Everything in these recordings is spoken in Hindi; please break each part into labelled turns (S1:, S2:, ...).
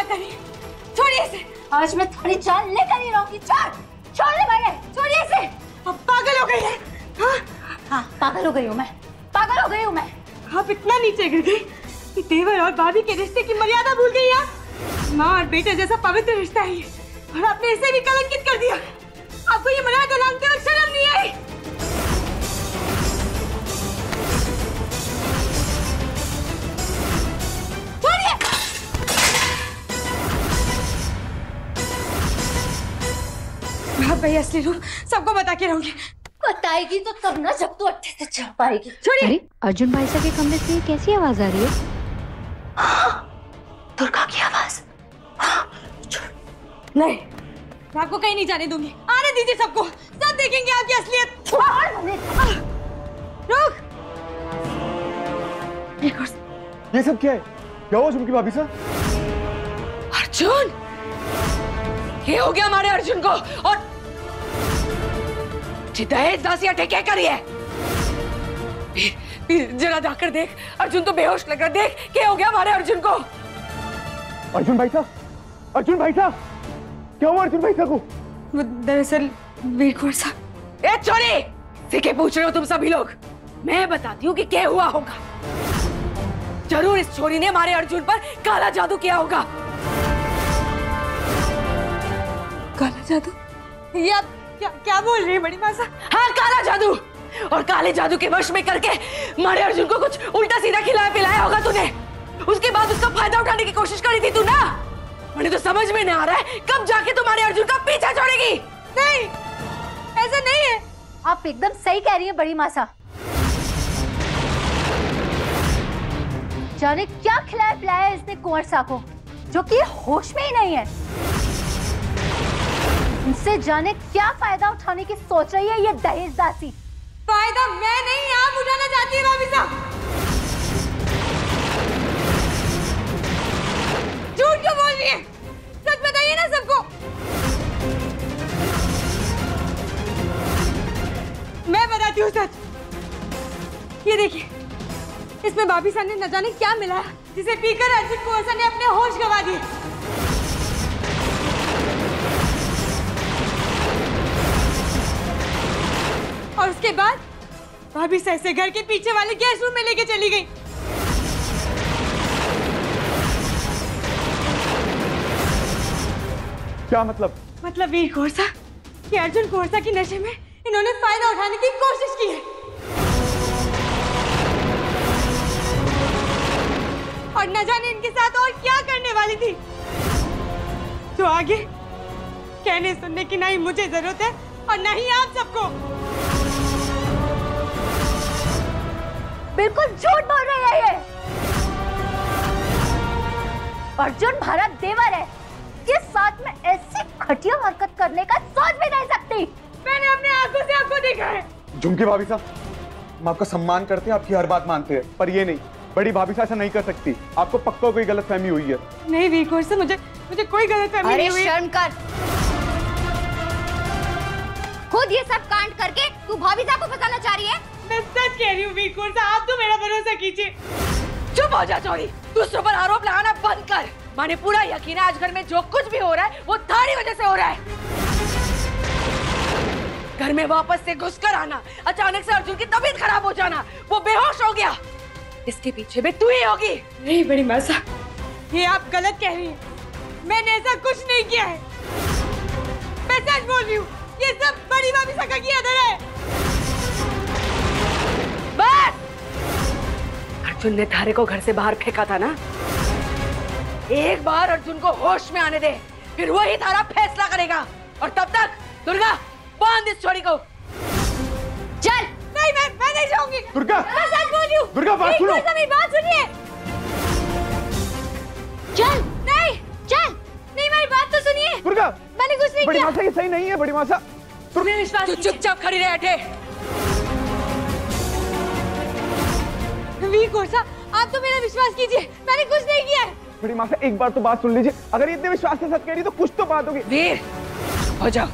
S1: करिए, छोड़िए इसे।
S2: आज मैं थोड़ी जान लेकर ही रहूंगी। छोड़ दे भैया, छोड़िए इसे।
S1: अब पागल हो गई है।
S2: हाँ, पागल हो गई हूँ मैं, पागल हो गई हूँ मैं।
S1: आप इतना नीचे गिर गई कि देवर और भाभी के रिश्ते की मर्यादा भूल गई आप। माँ और बेटे जैसा पवित्र रिश्ता है ये, और आपने इसे भी कलंकित कर दिया। आपको ये मर्यादा लांघते वक्त शर्म नहीं आई? छोड़िए। मैं भाई असली रूप सबको बता के रहूंगी।
S2: बताएगी तो तब ना जब तू अच्छे से चल पाएगी।
S1: छोड़िए।
S3: अरे अर्जुन भाई साहब के कमरे से ये कैसी आवाज आ रही है?
S2: दुर्गा की आवाज।
S1: नहीं, मैं आपको कहीं नहीं जाने दूंगी। आने दीजिए सबको, सब देखेंगे आपकी असलियत। रुक।
S4: ये सब क्या है? क्या हुआ झुमकी भाभी साहब?
S1: अर्जुन, ये हो गया हमारे अर्जुन को। और दहेज दासियां ठेके करी है। जरा जाकर देख, अर्जुन तो बेहोश लग रहा। देख क्या हो गया हमारे अर्जुन को।
S4: अर्जुन भाई साहब, अर्जुन भाई साहब, क्या हुआ अर्जुन भाई साहब को?
S1: दरअसल वीरकुंवर साहब। ए छोरी, सीखे पूछ रहे हो तुम सभी लोग? मैं बताती हूँ कि क्या हुआ होगा। जरूर इस छोरी ने हमारे अर्जुन पर काला जादू किया होगा। काला जादू? ये आप क्या बोल रही है बड़ी माँ साहब? हाँ, काला जादू। और काले जादू के वश में करके हमारे अर्जुन को कुछ उल्टा सीधा खिलाया पिलाया होगा तूने। उसके बाद उसका फायदा उठाने की कोशिश करी थी तू ना। मुझे तो समझ में नहीं आ रहा है कब जाके तुम्हारे अर्जुन का पीछा छोड़ेगी। नहीं, ऐसा नहीं है।
S2: आप एकदम सही कह रही हैं बड़ी मासा। जाने क्या खिलाया पिलाया इसने कुंवर सा को, जो कि होश में ही नहीं है। इनसे जाने क्या फायदा उठाने की सोच रही है ये दहेज दासी।
S1: फायदा मैं नहीं, आप उठाना चाहती है भाभी साहब। झूठ क्यों बोल रही है? सच बताइए ना सबको। मैं बताती हूँ सच। ये देखिए, इसमें भाभी साहब ने न जाने क्या मिलाया, जिसे पीकर अर्जुन कुंवर सा ने अपने होश गंवा दिए। और उसके बाद भाभी साहब से घर के पीछे वाले गैस रूम में लेके चली गई।
S4: क्या मतलब?
S1: मतलब वीर कुंवर सा, कि अर्जुन कुंवर सा की नशे में इन्होंने फायदा उठाने की कोशिश की है। और न जाने इनके साथ और क्या करने वाली थी। तो आगे कहने सुनने की ना ही मुझे जरूरत है और ना ही आप सबको।
S2: बिल्कुल झूठ बोल रही है ये। अर्जुन भारत देवर है, के साथ में ऐसी घटिया हरकत करने का सोच भी नहीं सकती।
S1: मैंने अपने आंखों से आपको देखा है।
S4: झुमकी भाभी साहब, हम आपका सम्मान करते हैं, आपकी हर बात मानते हैं, पर ये नहीं, बड़ी भाभी साहब ऐसा नहीं कर सकती। आपको पक्का कोई गलतफहमी हुई है।
S1: नहीं वीर कुंवर सा, मुझे कोई गलतफहमी नहीं हुई।
S2: शर्म कर। खुद ये सब कांड करके तू भाभी साहब को फंसाना चाह रही है।
S1: मैं सच कह रही हूँ वीर कुंवर सा, आप तो मेरा भरोसा कीजिए। चुप हो जा चोरी, दूसरों पर आरोप लगाना बंद कर। माने पूरा यकीन है आज घर में जो कुछ भी हो रहा है वो थारी वजह से हो रहा है। घर में वापस से घुसकर आना, अचानक से अर्जुन की तबीयत खराब हो जाना, वो बेहोश हो गया, इसके पीछे भी तू ही होगी। नहीं बड़ी माँ साहब, ये आप गलत कह रही हैं। मैंने ऐसा कुछ नहीं किया है। मैं सच बोल रही हूँ, ये सब बड़ी भाभी साहब का किया धरा है। बस! अर्जुन ने थारे को घर से बाहर फेंका था ना, एक बार अर्जुन को होश में आने दे, फिर वही थारा फैसला करेगा। और तब तक दुर्गा बांध इस छोरी को। चल। नहीं, मैं नहीं जाऊंगी।
S4: दुर्गा,
S1: मैं सच बोल रही हूँ।
S4: दुर्गा बात सुनो।
S1: मेरी बात सुनिए। चल। नहीं, चल। नहीं, मेरी बात तो सुनिए।
S4: दुर्गा,
S1: मैंने कुछ नहीं
S4: बड़ी
S1: किया।
S4: मासा, ये सही नहीं है बड़ी मासा।
S1: तू चुपचाप खड़ी रह। हटे। वीर कुंवर सा, आप तो मेरा विश्वास कीजिए, मैंने कुछ नहीं किया है।
S4: बड़ी मासा, एक बार तो बात सुन लीजिए। अगर इतने विश्वास के साथ कह रही तो कुछ तो बात होगी।
S1: वीर हो जाओ।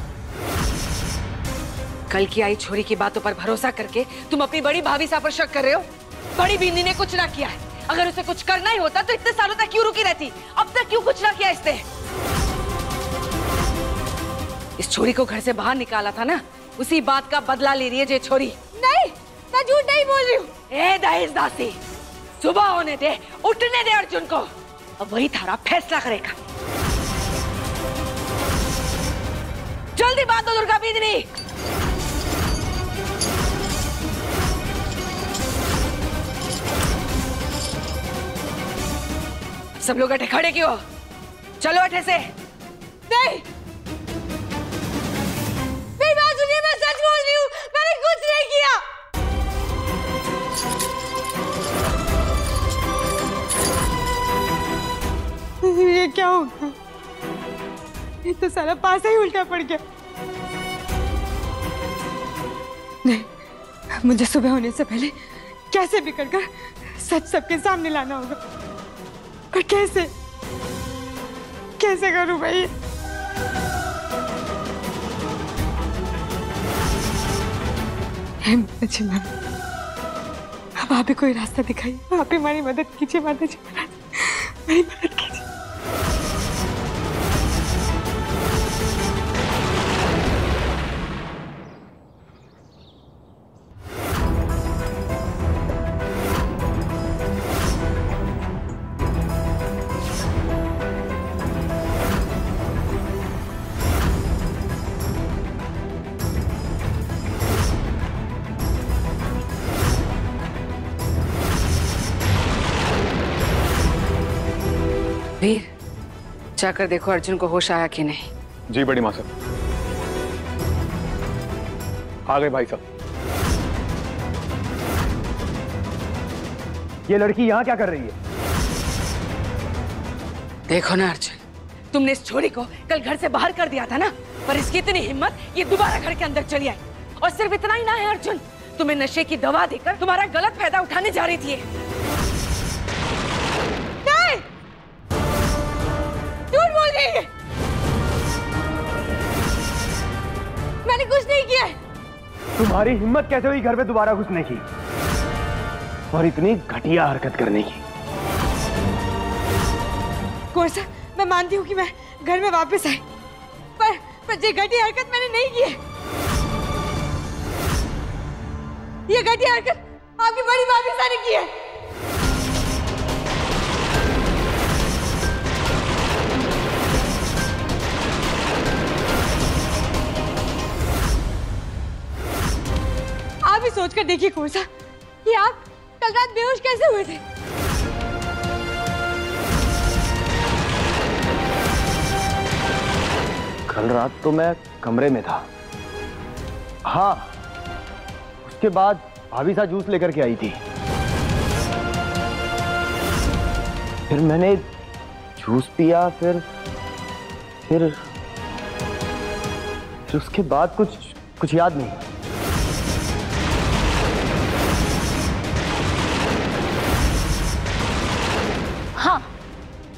S1: कल की आई छोरी की बातों पर भरोसा करके तुम अपनी बड़ी भाभी साहब पर शक कर रहे हो। बड़ी बिंदी ने कुछ ना किया है, अगर उसे कुछ करना ही होता तो इतने सालों तक क्यों रुकी रहती? अब तक क्यों कुछ ना किया इसने? इस छोरी को घर से बाहर निकाला था ना, उसी बात का बदला ले रही है ये छोरी।
S2: नहीं, मैं झूठ नहीं बोल रही हूँ।
S1: ए दहेज दासी, सुबह होने दे, उठने दे अर्जुन को, अब वही थारा फैसला करेगा। जल्दी बांधो दुर्गा बीजनी। सब लोग अठे खड़े क्यों? चलो अठे से। नहीं, मेरी बात सुनिए, मैं सच बोल रही हूँ, मैंने कुछ नहीं किया। ये क्या हो गया? ये तो सारा पासा ही उल्टा पड़ गया। नहीं, मुझे सुबह होने से पहले कैसे भी कर सच सबके सामने लाना होगा। पर कैसे कैसे करूं भाई? अच्छी मैम, अब आप ही कोई रास्ता दिखाइए, आप ही हमारी मदद कीजिए। माता जी, मेरी मदद कीजिए। वीर, जाकर देखो अर्जुन को होश आया कि नहीं।
S4: जी बड़ी माँ साहब, आ गए भाई साहब।
S5: ये लड़की यहाँ क्या कर रही है?
S1: देखो ना अर्जुन, तुमने इस छोरी को कल घर से बाहर कर दिया था ना, पर इसकी इतनी हिम्मत ये दोबारा घर के अंदर चली आई। और सिर्फ इतना ही ना है अर्जुन, तुम्हें नशे की दवा देकर तुम्हारा गलत फायदा उठाने जा रही थी। झूठ बोल रही है, मैंने कुछ नहीं किया।
S5: तुम्हारी हिम्मत कैसे हुई घर में दोबारा घुसने की और इतनी घटिया हरकत करने की?
S1: कोर्सा, मैं मानती हूँ कि मैं घर में वापस आई, पर ये घटिया हरकत मैंने नहीं की है। ये घटिया हरकत आपकी बड़ी भाभी ने की है। आप ही सोचकर देखिए कोर्सा कि आप कल रात बेहोश कैसे हुए थे।
S5: कल रात तो मैं कमरे में था। हाँ, उसके बाद भाभी सा जूस लेकर के आई थी। फिर मैंने जूस पिया, फिर उसके बाद कुछ याद नहीं।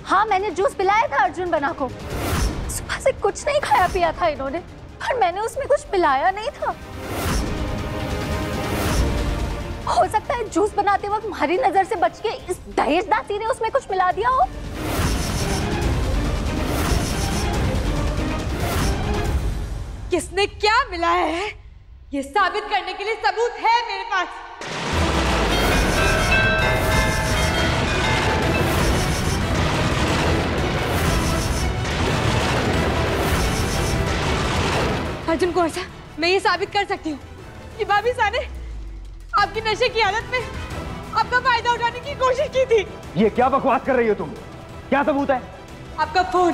S2: हाँ, मैंने जूस पिलाया था अर्जुन बना को। सुबह से कुछ नहीं खाया पिया था इन्होंने, पर मैंने उसमें कुछ पिलाया नहीं था। हो सकता है जूस बनाते वक्त हमारी नजर से बच के इस दहेज दासी ने उसमें कुछ मिला दिया हो।
S1: किसने क्या मिलाया है, ये साबित करने के लिए सबूत है मेरे पास। अर्जुन कोर्सा, मैं ये साबित कर सकती हूँ कि भाभी सा ने आपकी नशे की हालत में आपका फायदा उठाने की कोशिश की थी।
S5: ये क्या बकवास कर रही हो तुम? क्या सबूत है?
S1: आपका फोन।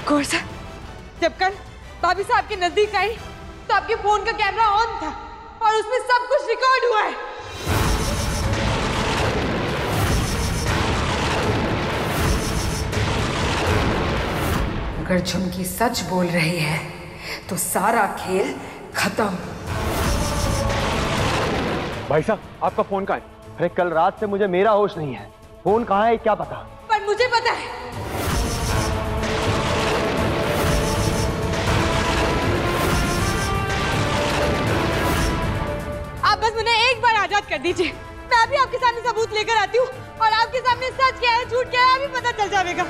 S1: कोर्सा, जब कल भाभी साहब के नजदीक आई तो आपके फोन का कैमरा ऑन था और उसमें सब कुछ रिकॉर्ड हुआ है। अगर झुमकी सच बोल रही है तो सारा खेल खत्म।
S5: भाई साहब, आपका फोन कहाँ है? अरे कल रात से मुझे मेरा होश नहीं है। फोन कहाँ है क्या पता?
S1: पर मुझे पता है। बस मुझे एक बार आजाद कर दीजिए। मैं अभी आपके सामने सबूत लेकर आती हूँ और आपके सामने सच क्या है झूठ क्या है अभी पता चल जाएगा।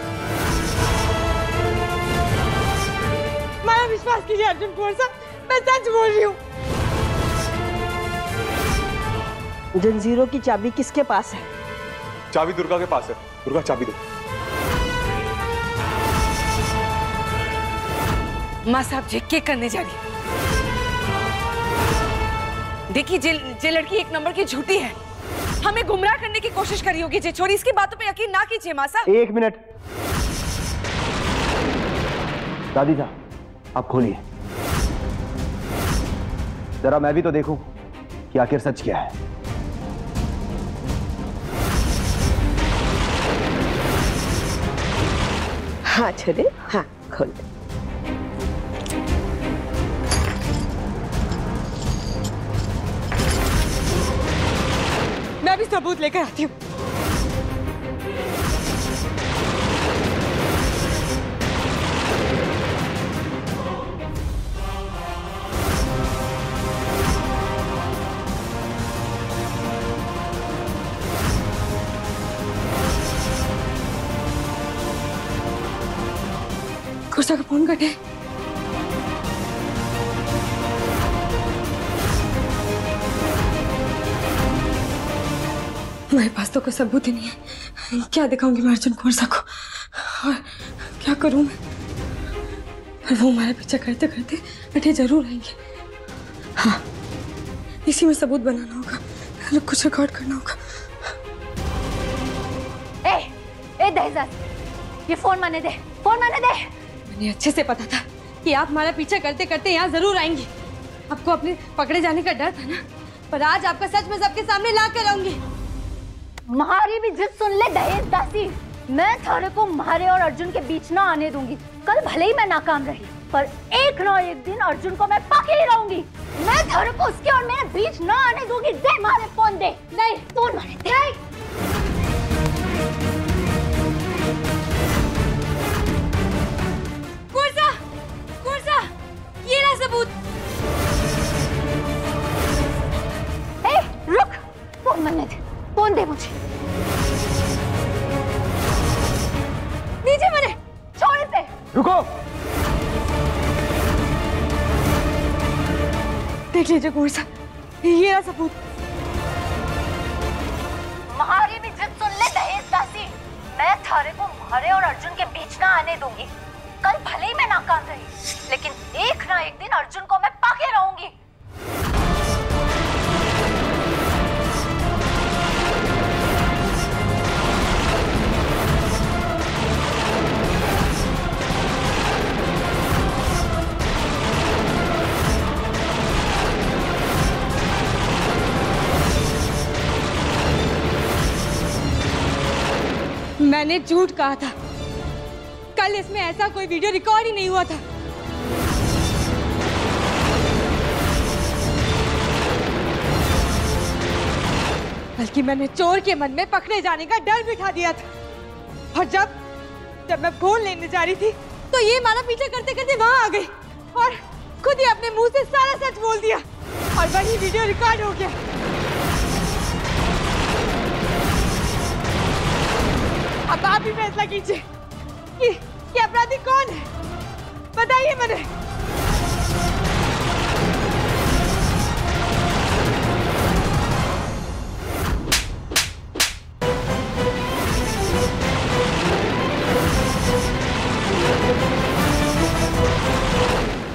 S1: मेरा विश्वास कीजिए अर्जुन कुंवर साहब, मैं सच बोल रही हूँ।
S6: जंजीरों की चाबी किसके पास है?
S4: चाबी दुर्गा के पास है। दुर्गा चाबी दो।
S1: माँ साहब जी क्या करने जा रही है? देखिए जे लड़की एक नंबर की झूठी है, हमें गुमराह करने की कोशिश करी होगी। जे छोरी इसकी बातों पे यकीन ना कीजिए माँ साहब।
S5: एक मिनट दादी साहब, आप खोलिए जरा, मैं भी तो देखूं कि आखिर सच क्या है।
S6: हाँ छोरे, हाँ खोल दे।
S1: मैं भी सबूत लेकर आती हूँ। कुर्सा का फोन कटे। मेरे पास तो कोई सबूत ही नहीं है। क्या दिखाऊंगी मैं अर्जुन कुंवर साहब को और क्या करूं मैं? पर वो हमारे पीछे करते करते अटे जरूर आएंगे। हाँ, इसी में सबूत बनाना होगा, कुछ रिकॉर्ड करना होगा।
S2: ए दहशत, ये फोन माने दे, फोन माने दे।
S1: मुझे अच्छे से पता था कि आप हमारा पीछा करते करते यहाँ जरूर आएंगी। आपको अपने पकड़े जाने का डर था ना, पर आज आपका सच मैं सबके सामने ला कर आऊंगी।
S2: तुम्हारी भी जिद सुन ले दहेज दासी, मैं थारे को म्हारे और अर्जुन के बीच ना आने दूंगी। कल भले ही मैं नाकाम रही, पर एक ना एक दिन अर्जुन को मैं पाके ही रहूंगी। मैं थारे को उसके और मेरे बीच ना आने दूंगी। दे मारे फोन दे। नहीं फोन मारे दे।
S1: कुर्सा, ये रहा सबूत।
S2: ए रुक, फोन मारने दे, फोन दे मुझे। नीचे मरे, छोड़ इसे।
S5: रुको,
S1: देख लीजिए कुंवर साहब, ये रहा सबूत।
S2: तुम्हारी भी जिद सुन ले दहेज दासी, मैं थारे को म्हारे और अर्जुन के बीच ना आने दूंगी। कल भले ही मैं नाकाम रही, लेकिन एक ना एक दिन अर्जुन को मैं पाके रहूंगी।
S1: मैंने झूठ कहा था, कल इसमें ऐसा कोई वीडियो रिकॉर्ड ही नहीं हुआ था। बल्कि मैंने चोर के मन में पकड़े जाने का डर बिठा दिया था। और जब मैं फोन लेने जा रही थी तो ये हमारा पीछा करते करते वहां आ गई और खुद ही अपने मुंह से सारा सच बोल दिया और वही वीडियो रिकॉर्ड हो गया। अब आप ही फैसला कीजिए कि अपराधी कौन है, बताइए मुझे।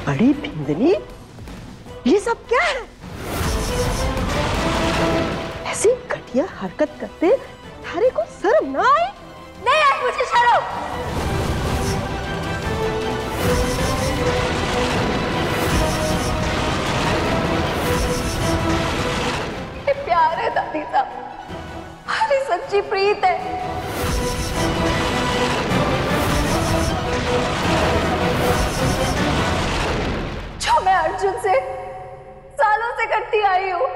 S6: बड़ी भिंदनी, ये सब क्या है? ऐसी घटिया हरकत करते थारे को शर्म ना आई?
S2: नहीं आई मुझे शर्म। ये प्यार है दादी साहब, हमारी सच्ची प्रीत है। जो मैं अर्जुन से सालों से करती आई हूँ।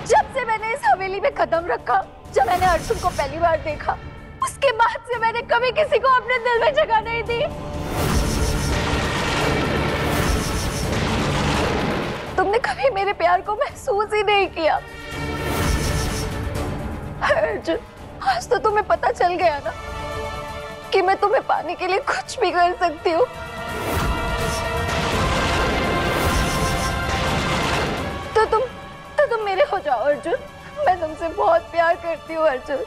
S2: जब से मैंने इस हवेली में कदम रखा, जब मैंने अर्जुन को पहली बार देखा, उसके बाद से मैंने कभी किसी को अपने दिल में जगह नहीं दी। तुमने कभी मेरे प्यार को महसूस ही नहीं किया। अर्जुन, आज तो तुम्हें पता चल गया ना कि मैं तुम्हें पाने के लिए कुछ भी कर सकती हूँ। तो तुम मेरे हो जाओ अर्जुन। मैं तुमसे बहुत प्यार करती हूँ अर्जुन।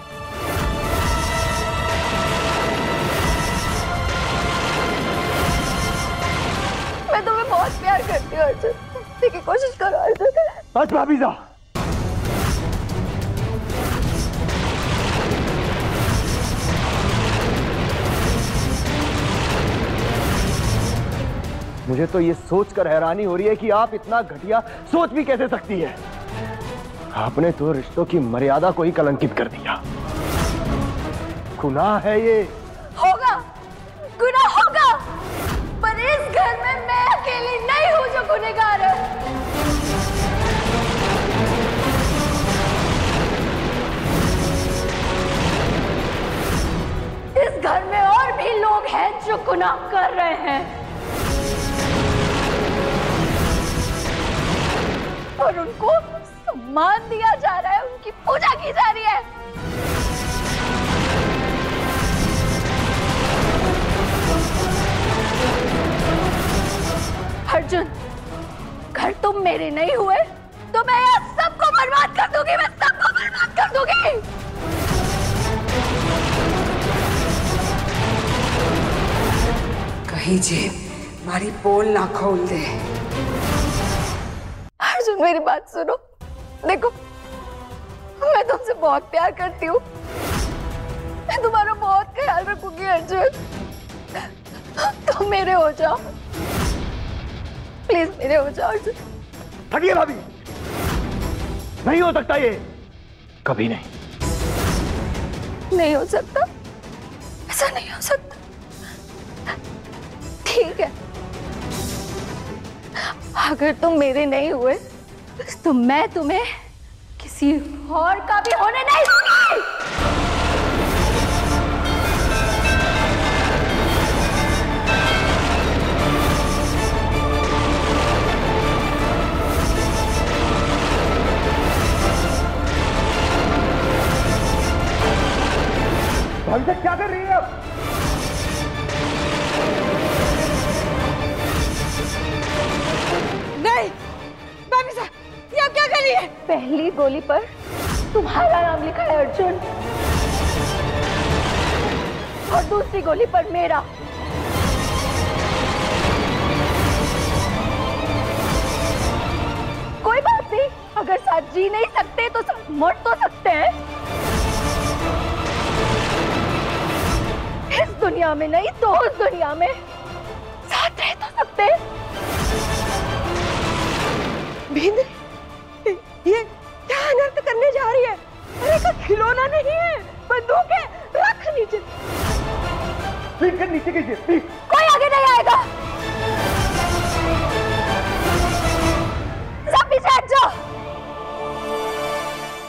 S2: मैं तुम्हें बहुत प्यार करती हूँ अर्जुन। देखिए कोशिश करो अर्जुन।
S5: बस भाभी साहब, मुझे तो ये सोचकर हैरानी हो रही है कि आप इतना घटिया सोच भी कैसे सकती है। आपने तो रिश्तों की मर्यादा को ही कलंकित कर दिया। गुनाह है ये।
S2: होगा, गुनाह होगा, पर इस घर में मैं अकेली नहीं हूँ जो गुनहगार है। इस घर में और भी लोग हैं जो गुनाह कर रहे हैं और उनको सम्मान दिया जा रहा है, उनकी पूजा की जा रही है। अर्जुन, घर तुम मेरे नहीं हुए तो मैं यहाँ सबको बर्बाद कर दूंगी। मैं सबको बर्बाद कर दूंगी।
S1: कहीं जे मारी पोल ना खोल दे।
S2: अर्जुन, मेरी बात सुनो। देखो, मैं तुमसे बहुत प्यार करती हूँ। मैं तुम्हारा बहुत ख्याल रखूंगी अर्जुन। तुम मेरे हो जाओ, प्लीज मेरे हो जाओ अर्जुन।
S5: हटिए भाभी, नहीं हो सकता ये, कभी नहीं।
S2: नहीं हो सकता, ऐसा नहीं हो सकता। ठीक है, अगर तुम मेरे नहीं हुए तो मैं तुम्हें किसी और का भी होने नहीं दूंगी।
S5: भाभी साहब क्या कर रही है आप?
S1: नहीं, भाभी साहब, ये आप क्या कर रही है?
S2: पहली गोली पर तुम्हारा नाम लिखा है अर्जुन और दूसरी गोली पर मेरा। कोई बात नहीं, अगर साथ जी नहीं सकते तो साथ मर तो सकते हैं। इस दुनिया में नहीं तो उस दुनिया में साथ रह तो सकते हैं।
S6: भिंद, ये क्या अनर्थ करने जा रही है? अरे का खिलौना नहीं है, बंदूक है। रख नीचे,
S5: प्लीज कर नीचे कीजिए प्लीज।
S2: कोई आगे नहीं आएगा। सब पीछे हट जाओ,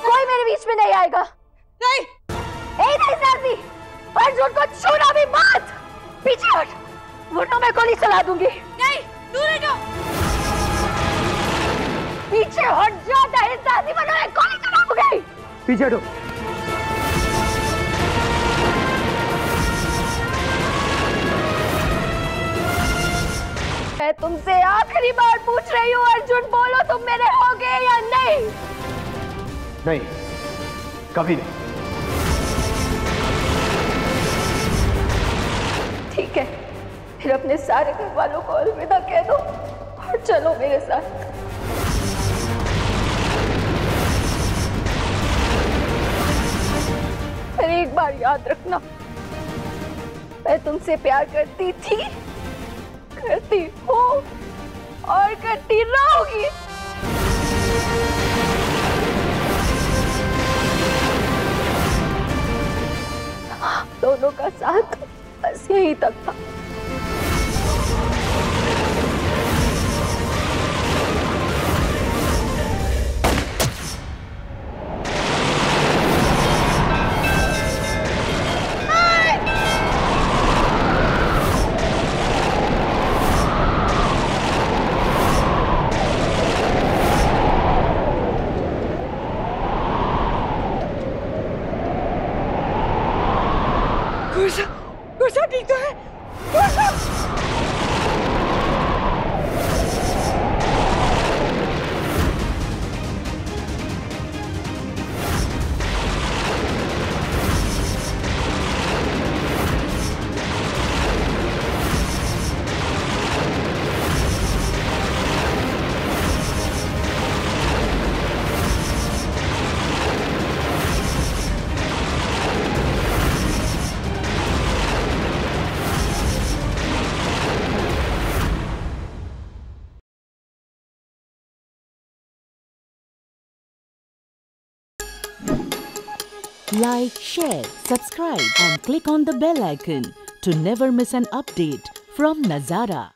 S2: कोई मेरे बीच में नहीं आएगा।
S1: नहीं,
S2: नहीं साथी, अर्जुन को छूना भी मत। पीछे हट, वरना मैं गोली चला दूंगी।
S1: नहीं, दूर हटो।
S2: पीछे हट जा, साथी बनो, मैं गोली चला दूंगी।
S5: पीछे हटो।
S2: मैं तुमसे आखिरी बार पूछ रही हूँ अर्जुन, बोलो तुम मेरे होगे या नहीं?
S5: नहीं, कभी नहीं।
S2: ठीक है, फिर अपने सारे घर वालों को अलविदा कह दो और चलो मेरे साथ। पर एक बार याद रखना, मैं तुमसे प्यार करती थी, करती हूँ और करती रहूंगी। आप दोनों का साथ बस यही तक था।
S7: Like, share, subscribe and click on the bell icon to never miss an update from Nazara.